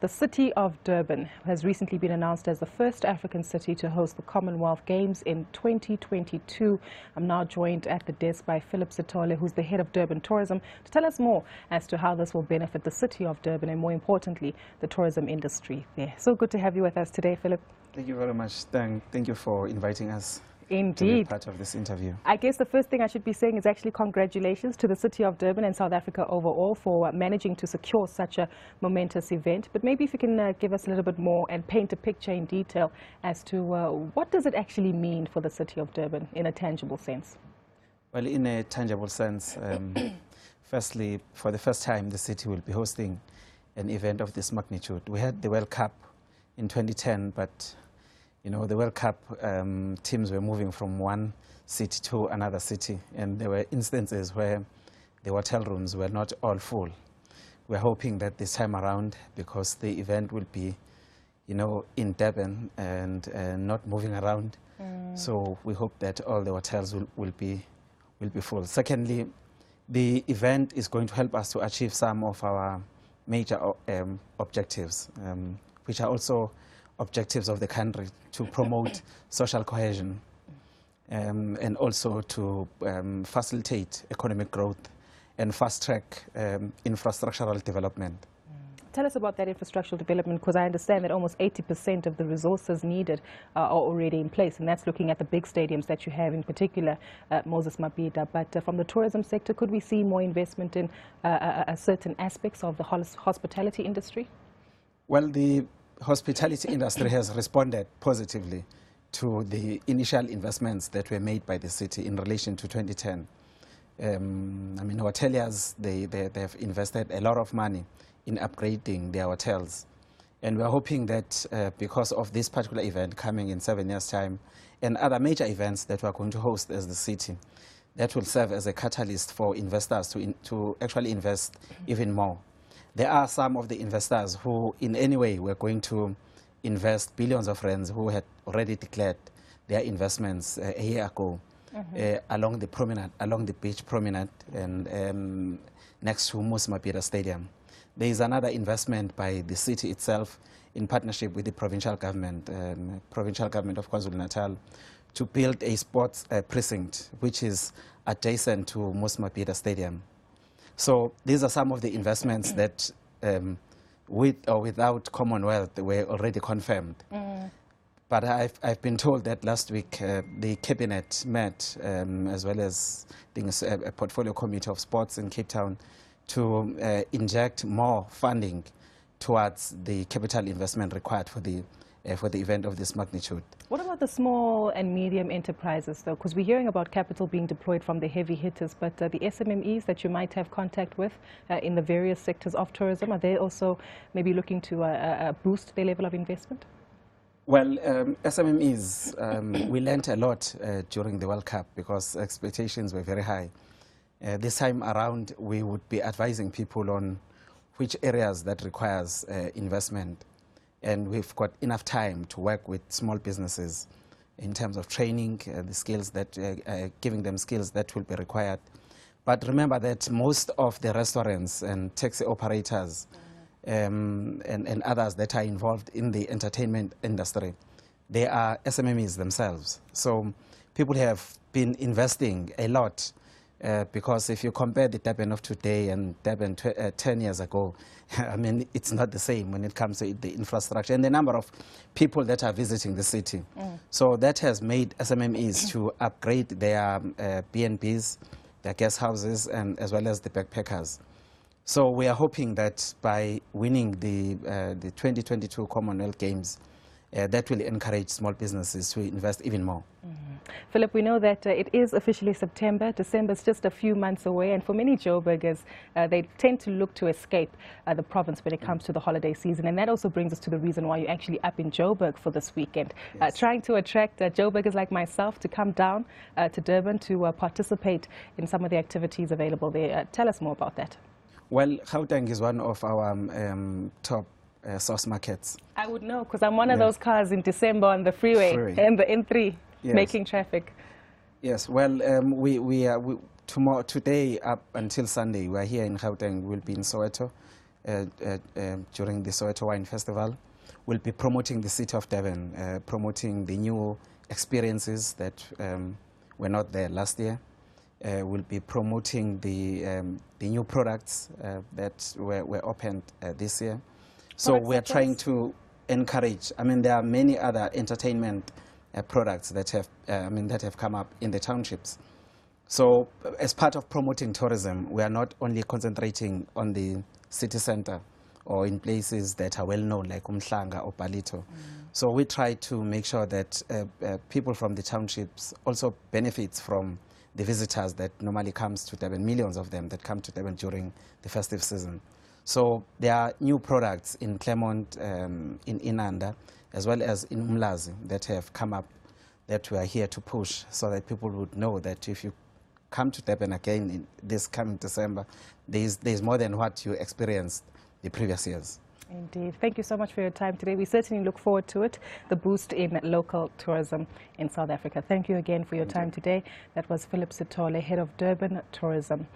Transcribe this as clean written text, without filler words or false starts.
The city of Durban has recently been announced as the first African city to host the Commonwealth Games in 2022. I'm now joined at the desk by Phillip Sithole, who's the head of Durban Tourism, to tell us more as to how this will benefit the city of Durban and, more importantly, the tourism industry there. So good to have you with us today, Phillip. Thank you very much. Thank you for inviting us. Indeed. To be part of this interview. I guess the first thing I should be saying is actually congratulations to the city of Durban and South Africa overall for managing to secure such a momentous event. But maybe if you can give us a little bit more and paint a picture in detail as to what does it actually mean for the city of Durban in a tangible sense? Well, in a tangible sense, firstly, for the first time, the city will be hosting an event of this magnitude. We had the World Cup in 2010, but you know, the World Cup teams were moving from one city to another city, and there were instances where the hotel rooms were not all full. We're hoping that this time around, because the event will be, you know, in Durban and not moving around, so we hope that all the hotels will be full. Secondly, the event is going to help us to achieve some of our major objectives, which are also objectives of the country, to promote social cohesion and also to facilitate economic growth and fast-track infrastructural development. Tell us about that infrastructural development, because I understand that almost 80% of the resources needed are already in place, and that's looking at the big stadiums that you have, in particular Moses Mabhida. But from the tourism sector, could we see more investment in certain aspects of the hospitality industry? Well, the hospitality industry has responded positively to the initial investments that were made by the city in relation to 2010. I mean, hoteliers, they have invested a lot of money in upgrading their hotels. And we're hoping that because of this particular event coming in 7 years' time and other major events that we're going to host as the city, that will serve as a catalyst for investors to actually invest even more. There are some of the investors who, in any way, were going to invest billions of rands who had already declared their investments a year ago along the beach promenade and next to Moses Mabhida Stadium. There is another investment by the city itself in partnership with the provincial government of KwaZulu-Natal, to build a sports precinct which is adjacent to Moses Mabhida Stadium. So these are some of the investments that, with or without Commonwealth, were already confirmed. But I've been told that last week the cabinet met, as well as a portfolio committee of sports in Cape Town, to inject more funding towards the capital investment required for the event of this magnitude. What about the small and medium enterprises, though? Because we're hearing about capital being deployed from the heavy hitters, but the SMMEs that you might have contact with in the various sectors of tourism, are they also maybe looking to boost their level of investment? Well, SMMEs, we learned a lot during the World Cup because expectations were very high. This time around, we would be advising people on which areas that requires investment. And we've got enough time to work with small businesses in terms of training, the skills that, giving them skills that will be required. But remember that most of the restaurants and taxi operators and others that are involved in the entertainment industry, they are SMMEs themselves. So people have been investing a lot. Because if you compare the Durban of today and Durban 10 years ago, I mean, it's not the same when it comes to the infrastructure and the number of people that are visiting the city. So that has made SMMEs to upgrade their B&Bs, their guest houses, and as well as the backpackers. So we are hoping that by winning the 2022 Commonwealth Games, that will encourage small businesses to invest even more. Phillip, we know that it is officially September. December is just a few months away, and for many Joburgers, they tend to look to escape the province when it comes to the holiday season, and that also brings us to the reason why you're actually up in Joburg for this weekend, trying to attract Joburgers like myself to come down to Durban to participate in some of the activities available there. Tell us more about that. Well, Gauteng is one of our top source markets. I would know, because I'm one of those cars in December on the freeway and the N3 making traffic. Yes, well, today up until Sunday, we're here in Gauteng. We'll be in Soweto, during the Soweto Wine Festival. We'll be promoting the city of Durban, promoting the new experiences that were not there last year. We'll be promoting the new products that were opened this year. So we're trying to encourage. I mean, there are many other entertainment products that have come up in the townships. So as part of promoting tourism, we are not only concentrating on the city center or in places that are well known like Umhlanga or Palito. So we try to make sure that people from the townships also benefits from the visitors that normally comes to Durban, millions of them that come to Durban during the festive season. So there are new products in Claremont, in Inanda, as well as in Umlazi that have come up that we are here to push so that people would know that if you come to Durban again in this coming December, there's more than what you experienced the previous years. Indeed. Thank you so much for your time today. We certainly look forward to it, the boost in local tourism in South Africa. Thank you again for your time today. That was Phillip Sithole, Head of Durban Tourism.